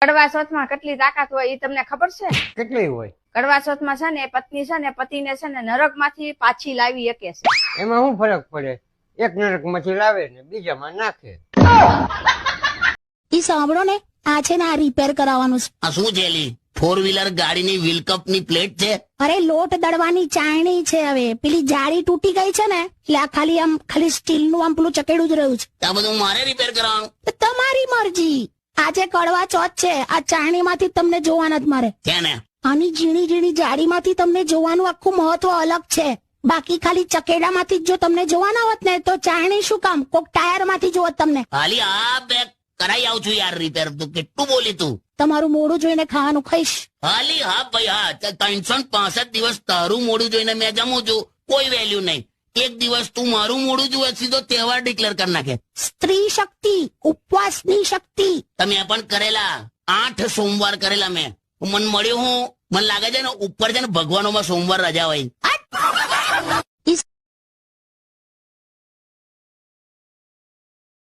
કડવા ચોથમાં કેટલી તાકાત હોય એ તમને ખબર છે? કેટલી હોય? કડવા ચોથમાં છે ને પત્ની છે ને પતિને છે ને નરક માંથી પાછી લાવી શકે છે. એમાં શું ફરક પડે? એક નરક માંથી લાવે ને બીજામાં નાખે. ઈ સાંભળો ને, આ છે ને આ રિપેર કરાવવાનું છે. આ શું છે લી? 4-વ્હીલર ગાડીની વ્હીલ કપ ની પ્લેટ છે? અરે લોટ દળવાની ચાયણી છે. હવે પેલી જાળી તૂટી ગઈ છે ને એટલે આ ખાલી સ્ટીલ નું આમ પેલું ચકેડું જ રહ્યું છે. આ બધું મારે રિપેર કરવાનું? તો તમારી મરજી. આજે કડવા ચોથ છે, આ ચાયણી માંથી તમને જોવાના જ મારે. છે ને? આની ઝીણી ઝીણી જાળી માંથી તમને જોવાનું આખું મહત્વ અલગ છે. બાકી ખાલી ચકેડા માંથી જો તમને જોવાના હોત ને તો ચાયણી શું કામ, કોક ટાયર માંથી જોત તમને. હાલી આ બે કરાઈ આવું છું યાર રિપેર. તું કેટલું બોલી તું? તમારું મોડું જોઈને ખાવાનું ખાઈશ. હાલી હા ભાઈ હા. 365 દિવસ તારું મોડું જોઈને મેં જમું છું, કોઈ વેલ્યુ નહીં. એક દિવસ તું મારું મોડું જુએ સીધો તહેવાર ડિક્લેર કરી નાખે. સ્ત્રી શક્તિ, ઉપવાસની શક્તિ. તમે પણ કરેલા 8 સોમવાર કરેલા મેં. મને મળ્યું હું, મને લાગે છે ને ઉપર છે ને ભગવાનોમાં સોમવાર રજા હોય.